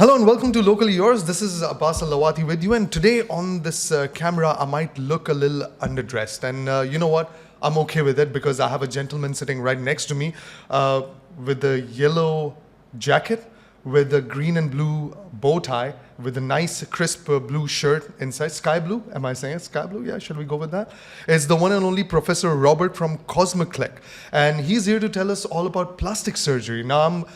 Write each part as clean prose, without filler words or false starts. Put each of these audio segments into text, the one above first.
Hello and welcome to Locally Yours. This is Abbas Al-Lawati with you, and today on this camera I might look a little underdressed, and you know what? I'm okay with it because I have a gentleman sitting right next to me with a yellow jacket, with a green and blue bow tie, with a nice crisp blue shirt inside. Sky blue? Am I saying it? Sky blue? Yeah, should we go with that? It's the one and only Professor Robert from Cosmeclic, and he's here to tell us all about plastic surgery. Now, I'm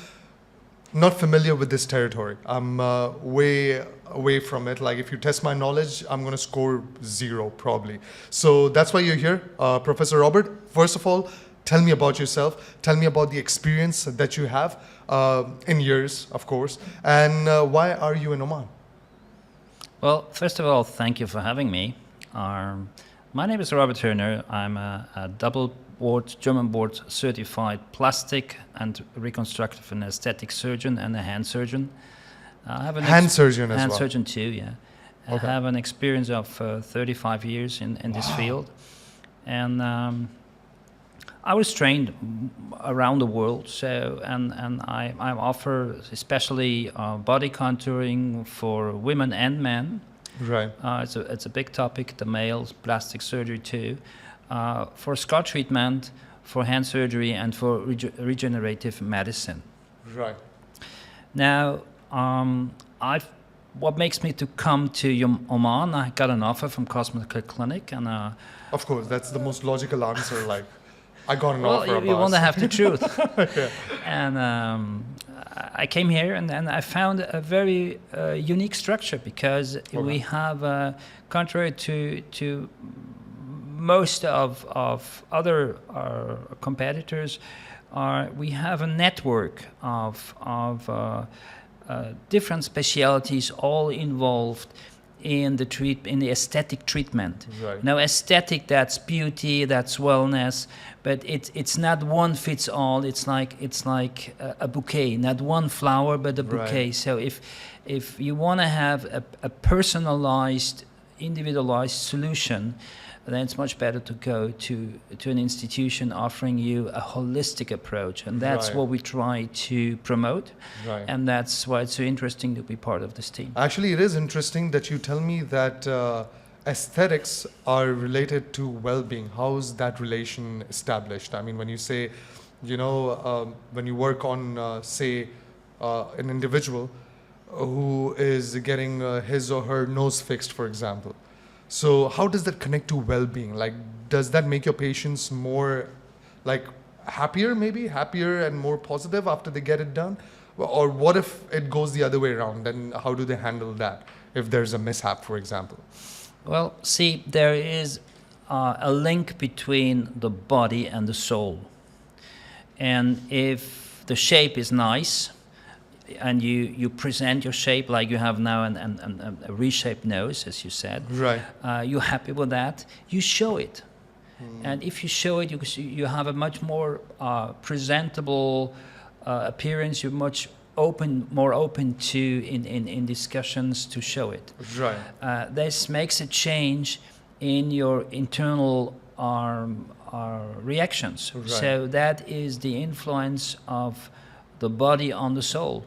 not familiar with this territory. I'm way away from it. Like, if you test my knowledge, I'm going to score 0 probably. So that's why you're here. Professor Robert, first of all, tell me about yourself. Tell me about the experience that you have in years, of course. And why are you in Oman? Well, first of all, thank you for having me. My name is Robert Hiernier. I'm a double German board certified plastic and reconstructive and aesthetic surgeon and a hand surgeon. I have hand surgeon as well? Hand surgeon too, yeah. Okay. I have an experience of 35 years in this field. And I was trained around the world, so and I offer especially body contouring for women and men. Right. It's a big topic, the males, plastic surgery too. For scar treatment, for hand surgery, and for regenerative medicine. Right. Now, what makes me to come to Oman? I got an offer from Cosmeclic Clinic, and of course, that's the most logical answer. Like, I got an offer. Well, you want to have the truth. Yeah. And I came here, and I found a very unique structure because we have, contrary to most of other competitors, we have a network of different specialties all involved in the aesthetic treatment. Right. Now, aesthetic, that's beauty, that's wellness, but it's not one fits all. It's like a bouquet, not one flower, but a bouquet. Right. So if you want to have a personalized, individualized solution, then it's much better to go to an institution offering you a holistic approach. And that's Right. what we try to promote. Right. And that's why it's so interesting to be part of this team. Actually, it is interesting that you tell me that aesthetics are related to well-being. How is that relation established? I mean, when you say, when you work on, say, an individual who is getting his or her nose fixed, for example. So how does that connect to well-being? Like, does that make your patients more, like, happier and more positive after they get it done? Or what if it goes the other way around? Then how do they handle that if there's a mishap, for example? Well, see, there is a link between the body and the soul. And if the shape is nice, and you present your shape like you have now a reshaped nose, as you said. Right. You're happy with that. You show it. And if you show it, you have a much more presentable appearance. You're more open to in discussions to show it. Right. This makes a change in your internal reactions. Right. So that is the influence of the body on the soul.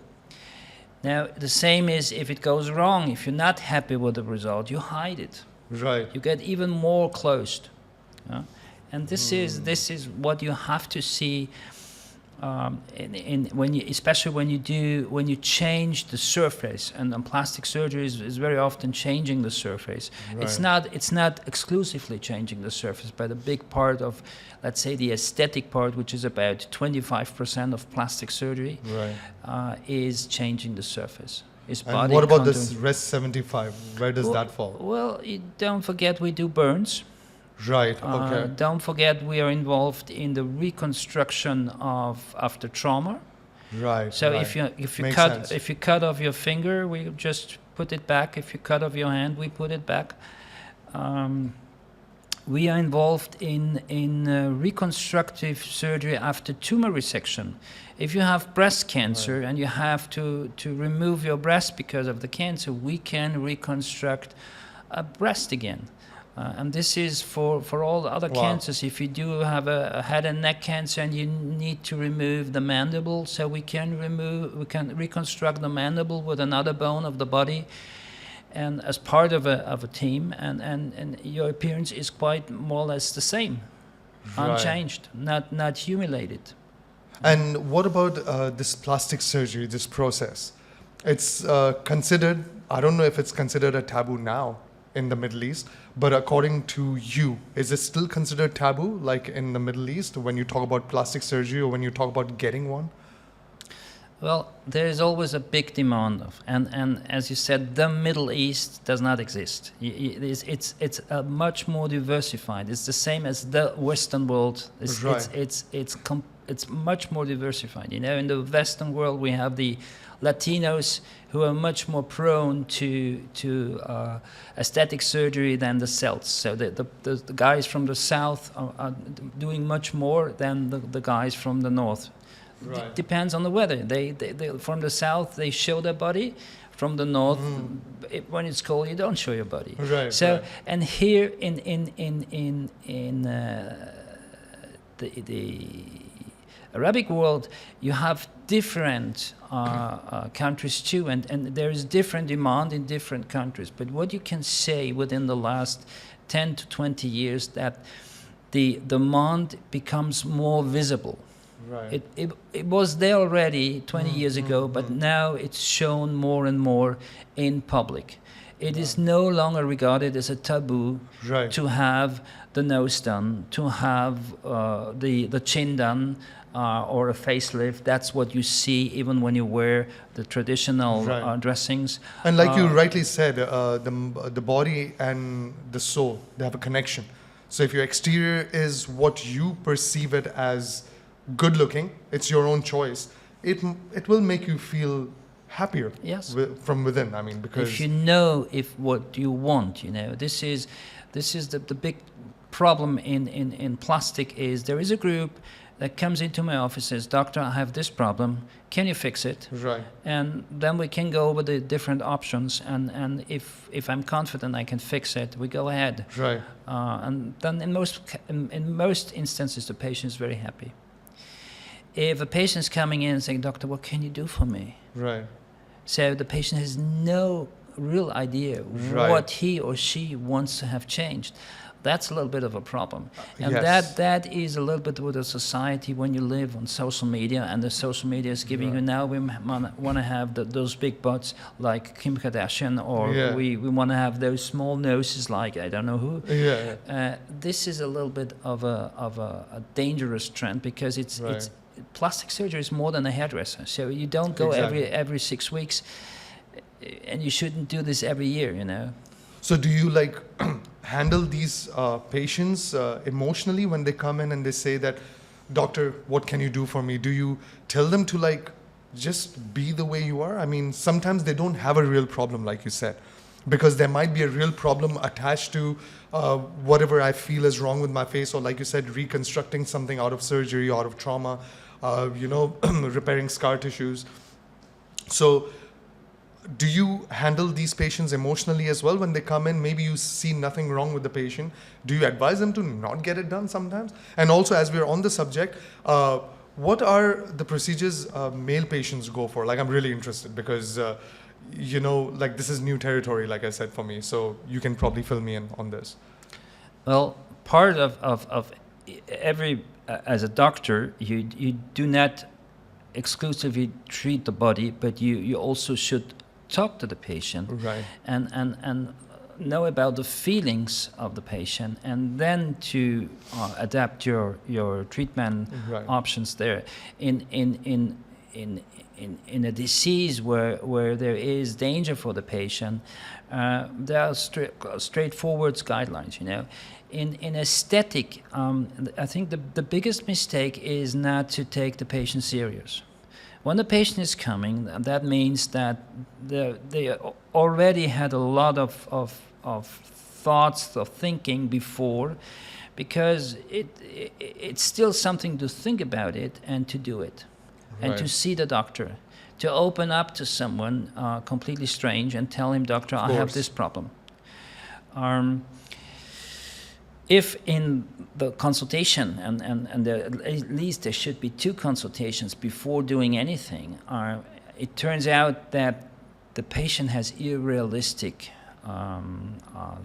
Now, the same is if it goes wrong, if you're not happy with the result, you hide it. Right. You get even more closed. And this is what you have to see especially when you change the surface, and plastic surgery is very often changing the surface. Right. It's not exclusively changing the surface, but a big part of, let's say, the aesthetic part, which is about 25% of plastic surgery, Right. Is changing the surface. And what about this rest 75? Where does that fall? Well, don't forget we do burns. Right. Okay. Don't forget we are involved in the reconstruction after trauma. Right. So right. if you cut off your finger, we just put it back. If you cut off your hand, we put it back. We are involved in reconstructive surgery after tumor resection. If you have breast cancer and you have to remove your breast because of the cancer, we can reconstruct a breast again. And this is for all the other Wow. cancers. If you do have a head and neck cancer and you need to remove the mandible, so we can reconstruct the mandible with another bone of the body, and as part of a team, and your appearance is quite more or less the same, Right. unchanged, not humiliated. And what about this plastic surgery, this process? It's considered, I don't know if it's considered a taboo now in the Middle East, but according to you, is it still considered taboo, like in the Middle East, when you talk about plastic surgery or when you talk about getting one? Well, there is always a big demand of, and as you said, the Middle East does not exist. It's much more diversified. It's the same as the Western world. Right. It's much more diversified. You know, in the Western world we have the Latinos who are much more prone to aesthetic surgery than the Celts. So the guys from the South are doing much more than the guys from the North. Right. Depends on the weather. They from the south they show their body. From the north, when it's cold, you don't show your body. Right. So right. and here in the Arabic world, you have different countries too, and there is different demand in different countries. But what you can say within the last 10 to 20 years that the demand becomes more visible. Right. It was there already 20 years ago, but now it's shown more and more in public. It is no longer regarded as a taboo Right. to have the nose done, to have the chin done, or a facelift. That's what you see even when you wear the traditional Right. dressings. And like you rightly said, the body and the soul, they have a connection. So if your exterior is what you perceive it as good looking, it's your own choice. It will make you feel happier. Yes. From within. I mean, because If you know if what you want, you know, this is the big problem in plastic is there is a group that comes into my office, says, "Doctor, I have this problem. Can you fix it?" right. And then we can go over the different options, and if I'm confident I can fix it, we go ahead. Right. And then in most instances, the patient is very happy. If a patient is coming in and saying, "Doctor, what can you do for me?" Right. So the patient has no real idea Right. what he or she wants to have changed. That's a little bit of a problem. And Yes. that is a little bit with the society when you live on social media, and the social media is giving you now we want to have those big butts like Kim Kardashian, or Yeah. we want to have those small noses like I don't know who. Yeah. This is a little bit of a dangerous trend because it's Right. plastic surgery is more than a hairdresser. So you don't go Exactly. every 6 weeks, and you shouldn't do this every year, you know. So do you like handle these patients emotionally when they come in and they say that, "Doctor, what can you do for me?" Do you tell them to like just be the way you are? I mean, sometimes they don't have a real problem, like you said, because there might be a real problem attached to whatever I feel is wrong with my face, or like you said, reconstructing something out of surgery, out of trauma, repairing scar tissues. So do you handle these patients emotionally as well when they come in? Maybe you see nothing wrong with the patient. Do you advise them to not get it done sometimes? And also, as we're on the subject, what are the procedures male patients go for? Like, I'm really interested because, like this is new territory, like I said, for me. So you can probably fill me in on this. Well, part of every, as a doctor, you do not exclusively treat the body, but you also should talk to the patient, Right. and know about the feelings of the patient, and then to adapt your treatment Right. options there. In a disease where there is danger for the patient, there are straightforward guidelines, you know. In aesthetic, I think the biggest mistake is not to take the patient serious. When the patient is coming, that means that they already had a lot of thoughts of thinking before, because it's still something to think about it and to do it, and to Right. see the doctor, to open up to someone completely strange and tell him, "Doctor, I have course. this problem." if in the consultation, and there, at least there should be 2 consultations before doing anything, it turns out that the patient has unrealistic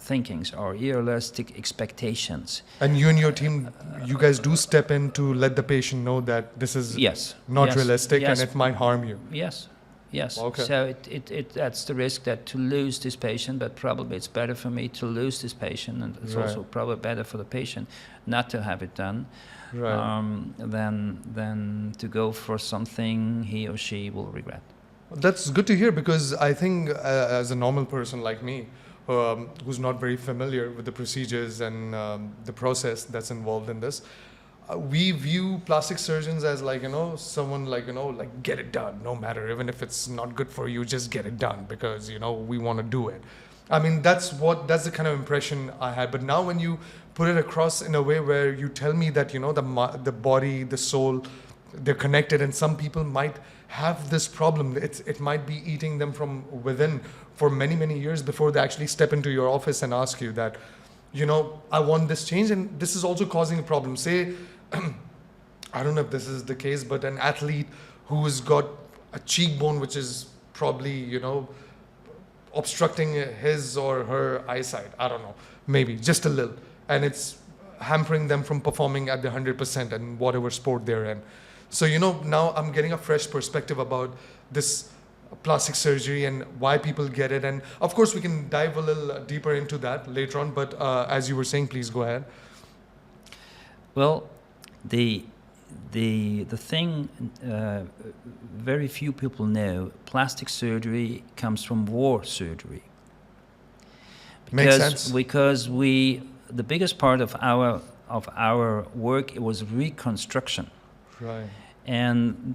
thinkings or unrealistic expectations. And you and your team, you guys do step in to let the patient know that this is Yes. not Yes. realistic Yes. and it might harm you. Yes. Yes. Okay. So that's the risk, that to lose this patient, but probably it's better for me to lose this patient, and it's Right. also probably better for the patient not to have it done, Right. than to go for something he or she will regret. That's good to hear, because I think as a normal person like me, who's not very familiar with the procedures and the process that's involved in this, we view plastic surgeons as like, someone like, like get it done, no matter, even if it's not good for you, just get it done because, we want to do it. I mean, that's the kind of impression I had. But now when you put it across in a way where you tell me that, the body, the soul, they're connected, and some people might have this problem. It might be eating them from within for many, many years before they actually step into your office and ask you that, I want this change, and this is also causing a problem. Say, I don't know if this is the case, but an athlete who's got a cheekbone which is probably, obstructing his or her eyesight. I don't know, maybe just a little. And it's hampering them from performing at the 100% in whatever sport they're in. So, now I'm getting a fresh perspective about this plastic surgery and why people get it. And of course, we can dive a little deeper into that later on. But as you were saying, please go ahead. Well, the thing very few people know, plastic surgery comes from war surgery. Makes sense. Because the biggest part of our work, it was reconstruction. Right. And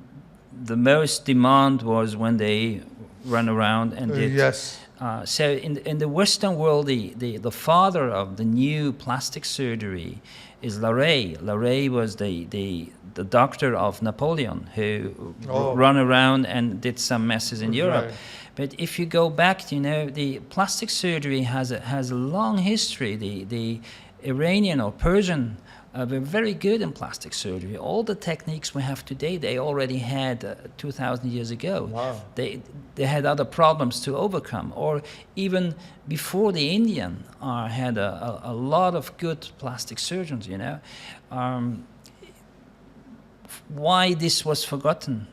the most demand was when they run around and did. Yes. So in the Western world, the father of the new plastic surgery is Larrey. Larrey was the doctor of Napoleon who run around and did some messes in Europe. Right. But if you go back, the plastic surgery has a long history. The Iranian or Persian were very good in plastic surgery. All the techniques we have today, they already had 2,000 years ago. Wow. They had other problems to overcome. Or even before the Indian had a lot of good plastic surgeons, Why this was forgotten,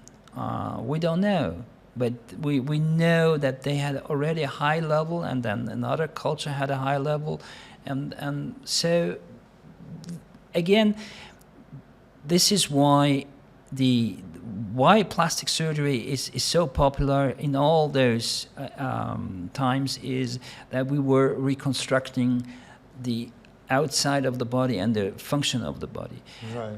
we don't know. But we know that they had already a high level, and then another culture had a high level. And so, again, this is why plastic surgery is so popular in all those times, is that we were reconstructing the outside of the body and the function of the body. Right.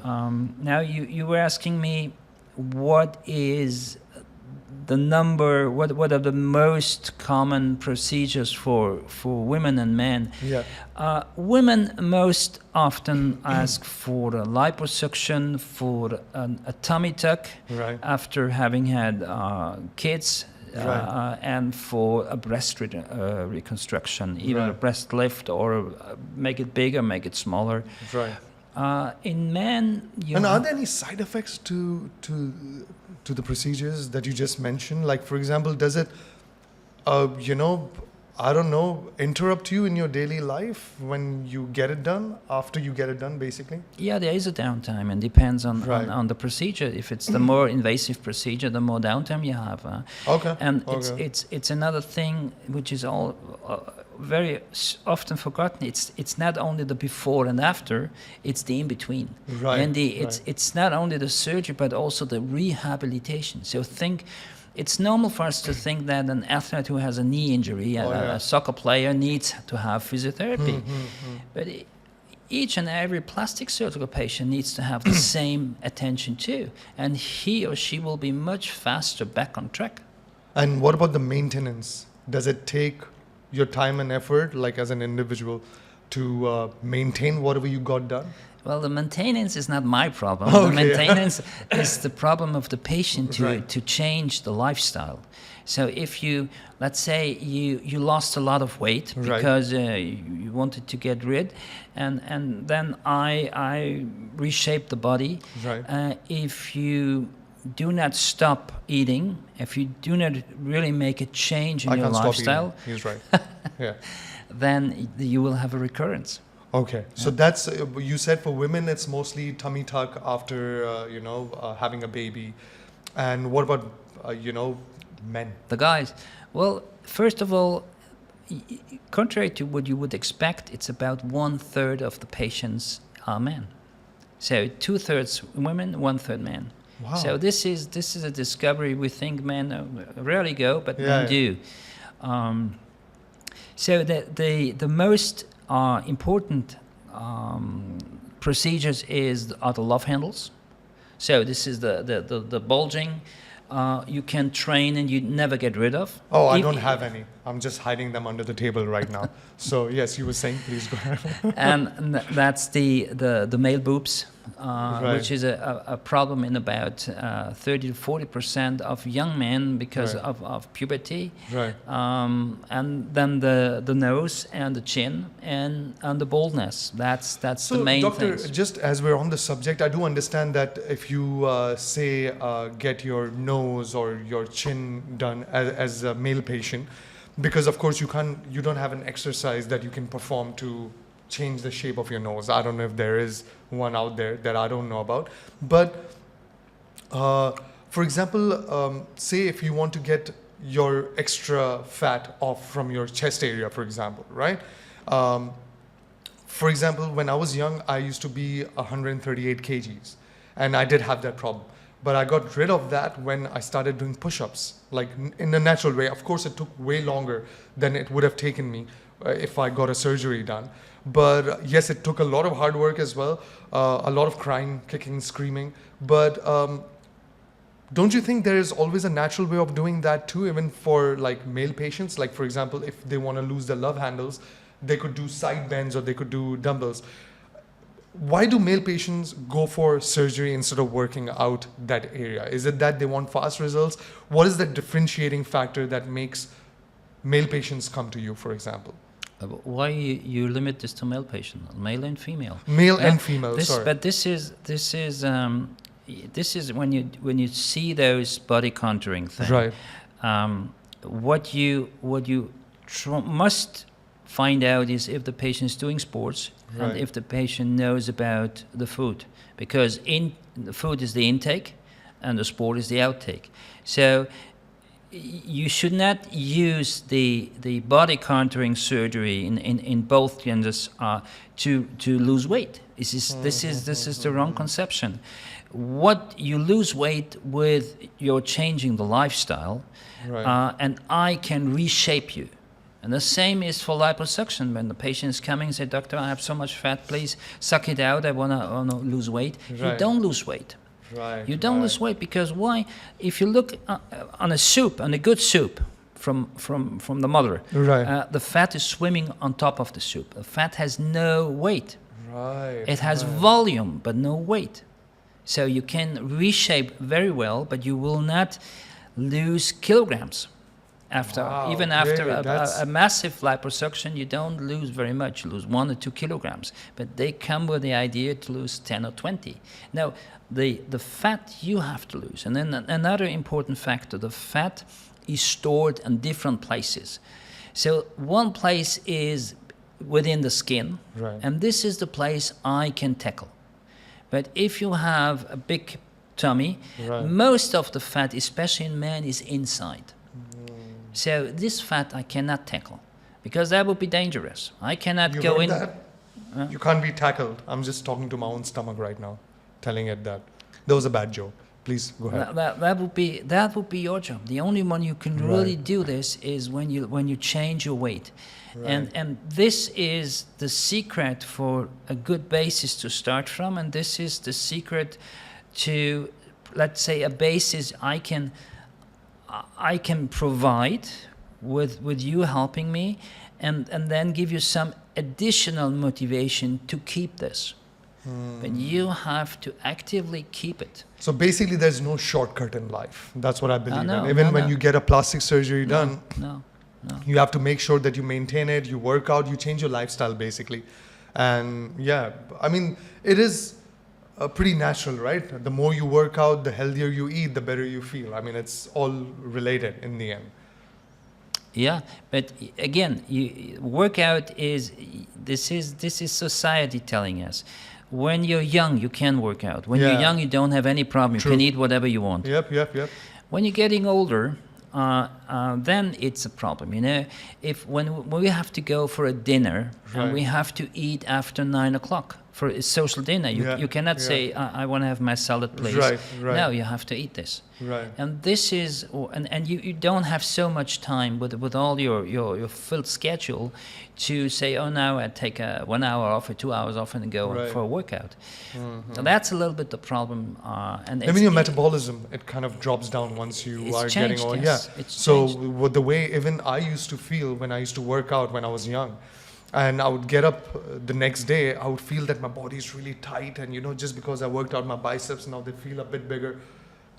Now you were asking me what is the number, what are the most common procedures for women and men? Yeah. Women most often ask for a liposuction, for a tummy tuck, Right. after having had kids, Right. and for a breast reconstruction, either a Right. breast lift or make it bigger, make it smaller. Right. In men, And are there any side effects to the procedures that you just mentioned? Like, for example, does it, I don't know, interrupt you in your daily life when you get it done, after you get it done, basically? Yeah, there is a downtime, and depends on the procedure. If it's the more invasive procedure, the more downtime you have. Okay. And Okay. it's another thing which is all very often forgotten. It's not only the before and after; it's the in between. Right. And right. it's not only the surgery but also the rehabilitation. So it's normal for us to think that an athlete who has a knee injury, a soccer player, needs to have physiotherapy. But each and every plastic surgical patient needs to have the same attention too, and he or she will be much faster back on track. And what about the maintenance? Does it take your time and effort, like as an individual, to maintain whatever you got done? Well, the maintenance is not my problem. Okay. The maintenance is the problem of the patient to, Right. to change the lifestyle. So if you, let's say you lost a lot of weight Right. because you wanted to get rid, and then I reshape the body. Right. If you do not stop eating, if you do not really make a change in I your can't lifestyle, stop eating. He's right. Yeah. then you will have a recurrence. Okay, so that's you said for women it's mostly tummy tuck after having a baby, and what about men? The guys, well, first of all, contrary to what you would expect, it's about 1/3 of the patients are men. So 2/3 women, 1/3 men. Wow. So this is a discovery. We think men rarely go, but Yeah, men yeah. do. So the most important procedures are the love handles. So this is the bulging. You can train and you never get rid of. Oh, I If- don't have any. I'm just hiding them under the table right now. So yes, you were saying, please go ahead. And that's the male boobs, Right. which is a problem in about 30 to 40% of young men because Right. of puberty. Right. And then the nose and the chin and the baldness. That's So, the main doctor, things. just as we're on the subject, I do understand that if you say get your nose or your chin done as a male patient, because of course you don't have an exercise that you can perform to change the shape of your nose. I don't know if there is one out there that I don't know about, but for example, say if you want to get your extra fat off from your chest area, for example, right? For example, when I was young, I used to be 138 kgs, and I did have that problem. But I got rid of that when I started doing push-ups, like in a natural way. Of course, it took way longer than it would have taken me if I got a surgery done. But yes, it took a lot of hard work as well, a lot of crying, kicking, screaming. But don't you think there is always a natural way of doing that too, even for like male patients? Like for example, if they want to lose their love handles, they could do side bends or they could do dumbbells. Why do male patients go for surgery instead of working out that area? Is it that they want fast results? What is the differentiating factor that makes male patients come to you, for example? Why you limit this to male patients, male and female? Male and female, sorry. But this is when you see those body contouring things. Right. What you must find out is if the patient is doing sports Right. and if the patient knows about the food, because the food is the intake and the sport is the outtake. So you should not use the body contouring surgery in both genders to lose weight. This is the wrong conception. What you lose weight with, you're changing the lifestyle, Right. and I can reshape you. And the same is for liposuction. When the patient is coming and say, "Doctor, I have so much fat, please suck it out. I wanna lose weight." You Right. don't lose weight. Right. You don't lose weight because why? If you look on a soup, on a good soup from the mother, Right. the fat is swimming on top of the soup. The fat has no weight. Right. It has right. volume but no weight. So you can reshape very well, but you will not lose kilograms. Wow, Even after really? That's- a massive liposuction, you don't lose very much. You lose 1 or 2 kilograms, but they come with the idea to lose 10 or 20. Now, the fat you have to lose, and then another important factor: the fat is stored in different places. So one place is within the skin, Right. and this is the place I can tackle. But if you have a big tummy, Right. most of the fat, especially in men, is inside. So this fat I cannot tackle because that would be dangerous. I cannot You go heard in. that? You can't be tackled. I'm just talking to my own stomach right now, telling it that. That was a bad joke. Please go ahead. That would be your job. The only one you can really Right. do this is when you change your weight. Right. And this is the secret for a good basis to start from, and this is the secret to, let's say, a basis I can provide with you helping me, and then give you some additional motivation to keep this. But you have to actively keep it. So basically, there's no shortcut in life. That's what I believe no, in. Even no, when no. you get a plastic surgery done, No. you have to make sure that you maintain it, you work out, you change your lifestyle basically. And yeah, I mean, it is pretty natural, right? The more you work out, the healthier you eat, the better you feel. I mean, it's all related in the end. Yeah, but again, workout is this is society telling us. When you're young, you can work out. When you're Yeah. young, you don't have any problem. You True. can eat whatever you want. Yep. When you're getting older, then it's a problem. You know, when we have to go for a dinner Right. and we have to eat after 9 o'clock for a social dinner, you cannot say, I want to have my salad, please. Right. No, you have to eat this. Right. And this is, and you don't have so much time with all your filled schedule to say, oh, now I take 1 hour off or 2 hours off and go Right. for a workout. So that's a little bit the problem. And Even your metabolism, it kind of drops down once you It's are changed, getting old. yes. Yeah. It's So changed. with the way even I used to feel when I used to work out when I was young, and I would get up the next day, I would feel that my body is really tight, and just because I worked out my biceps, now they feel a bit bigger.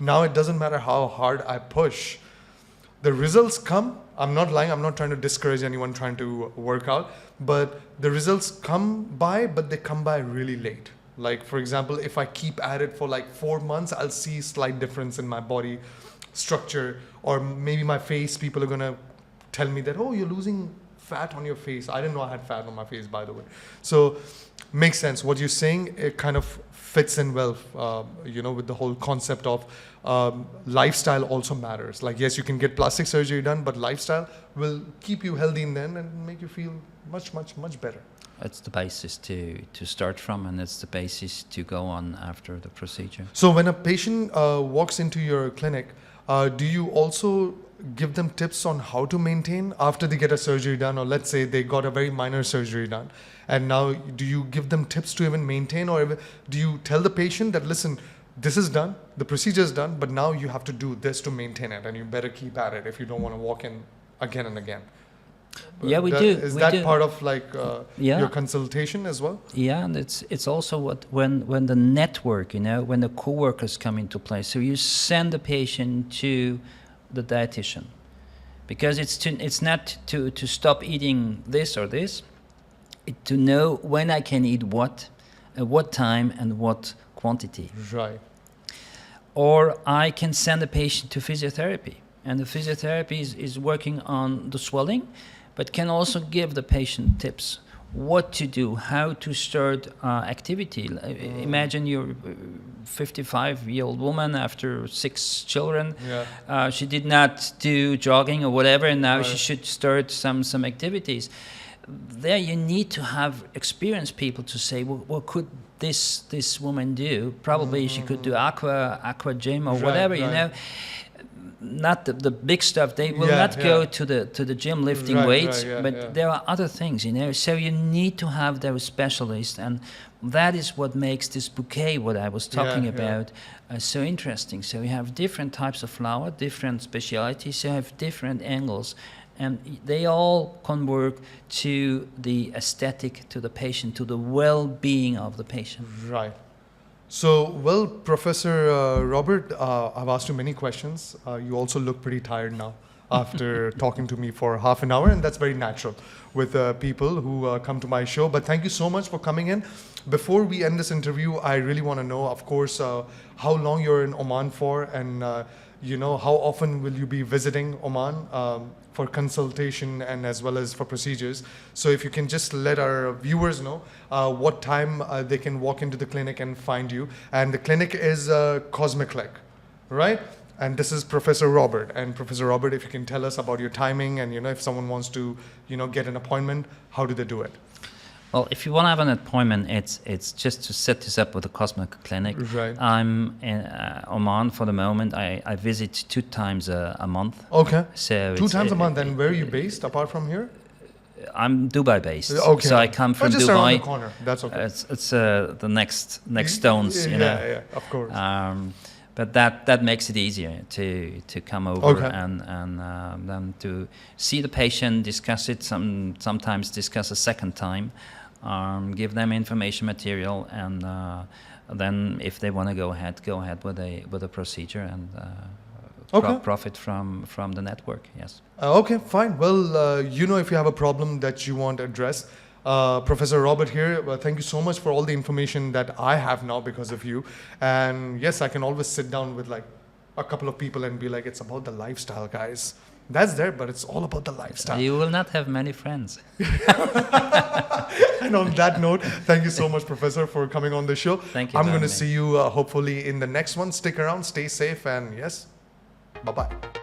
Now it doesn't matter how hard I push. The results come. I'm not lying. I'm not trying to discourage anyone trying to work out, but the results come by, but they come by really late. Like, for example, if I keep at it for like 4 months, I'll see slight difference in my body structure, or maybe my face. People are going to tell me that, oh, you're losing fat on your face. I didn't know I had fat on my face, by the way. So makes sense. What you're saying, it kind of fits in well, with the whole concept of lifestyle also matters. Like, yes, you can get plastic surgery done, but lifestyle will keep you healthy in then and make you feel much, much, much better. It's the basis to start from, and it's the basis to go on after the procedure. So when a patient walks into your clinic, do you also give them tips on how to maintain after they get a surgery done, or let's say they got a very minor surgery done, and now do you give them tips to even maintain, or do you tell the patient that, listen, this is done, the procedure is done, but now you have to do this to maintain it, and you better keep at it if you don't want to walk in again and again? Yeah, we do. Is we that do. part of like Yeah. your consultation as well? Yeah, and it's also when the network, when the co-workers come into play. So you send the patient to the dietitian, because it's not to stop eating this or this, to know when I can eat what, at what time, and what quantity. Right. Or I can send the patient to physiotherapy, and the physiotherapy is working on the swelling, but can also give the patient tips what to do, how to start activity. Imagine you're a 55-year-old woman after 6 children. Yeah. She did not do jogging or whatever, and now she Right. should start some activities. There you need to have experienced people to say, well, what could this woman do? Probably she could do aqua gym or Right, whatever, right. Not the big stuff. They will Yeah, not yeah. go to the gym lifting Right, weights, right, yeah, but yeah. there are other things, So you need to have those specialists, and that is what makes this bouquet, what I was talking Yeah, yeah. about, so interesting. So you have different types of flower, different specialities, you have different angles, and they all can work to the aesthetic, to the patient, to the well-being of the patient. Right. So, well, Professor Robert, I've asked you many questions. You also look pretty tired now after talking to me for half an hour, and that's very natural with people who come to my show. But thank you so much for coming in. Before we end this interview, I really want to know, of course, how long you're in Oman for, and how often will you be visiting Oman for consultation and as well as for procedures. So if you can just let our viewers know what time they can walk into the clinic and find you. And the clinic is Cosmeclic, right? And this is Professor Robert. And Professor Robert, if you can tell us about your timing, and if someone wants to get an appointment, how do they do it? Well, if you want to have an appointment, it's just to set this up with the Cosmeclic Clinic. Right. I'm in Oman for the moment. I visit 2 times a month. Okay. So 2 it's- times a month. And where are you based apart from here? I'm Dubai based. Okay. So I come from just Dubai. around the corner. That's okay. It's the next stones, Yeah, yeah, of course. but that makes it easier to come over Okay. and then to see the patient, discuss it, sometimes discuss a second time, give them information material, and then if they want to go ahead with a procedure and Okay. profit from the network. Yes. Okay, fine. Well, if you have a problem that you want addressed, Professor Robert here, thank you so much for all the information that I have now because of you. And yes, I can always sit down with like a couple of people and be like, it's about the lifestyle, guys. That's there, but it's all about the lifestyle. You will not have many friends. And on that note, thank you so much, Professor, for coming on the show. Thank you I'm for going to having me. see you hopefully in the next one. Stick around, stay safe, and yes, bye-bye.